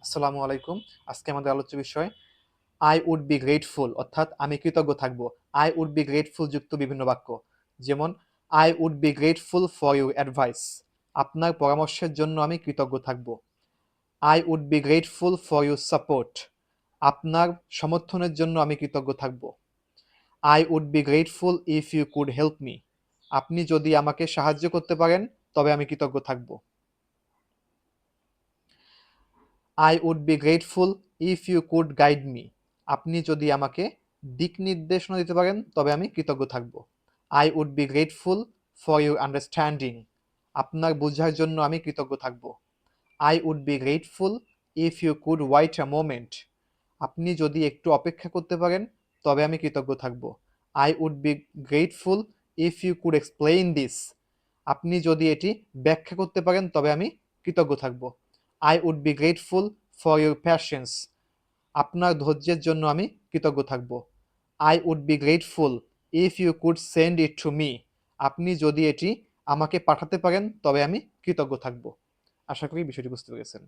আসসালামু আলাইকুম। আজকে আমাদের আলোচ্য বিষয় I would be grateful অর্থাৎ আমি কৃতজ্ঞ থাকব। I would be grateful যুক্ত বিভিন্ন বাক্য। যেমন I would be grateful for your advice আপনার পরামর্শের জন্য আমি কৃতজ্ঞ থাকব। I would be grateful for your support আপনার সমর্থনের জন্য আমি কৃতজ্ঞ থাকব। I would be grateful if you could help me আপনি যদি আমাকে সাহায্য করতে পারেন তবে আমি কৃতজ্ঞ থাকব। I would be grateful if you could guide me আপনি যদি আমাকে দিক নির্দেশনা দিতে পারেন তবে আমি কৃতজ্ঞ থাকব। I would be grateful for your understanding আপনার বোঝার জন্য আমি কৃতজ্ঞ থাকব। I would be grateful if you could wait a moment আপনি যদি একটু অপেক্ষা করতে পারেন তবে আমি কৃতজ্ঞ থাকব। I would be grateful if you could explain this আপনি যদি এটি ব্যাখ্যা করতে পারেন তবে আমি কৃতজ্ঞ থাকব। I would be grateful for your patience আপনার ধৈর্যের জন্য আমি কৃতজ্ঞ থাকব। I would be grateful if you could send it to me আপনি যদি এটি আমাকে পাঠাতে পারেন তবে আমি কৃতজ্ঞ থাকব। আশা করি বিষয়টি বুঝতে পেরেছেন।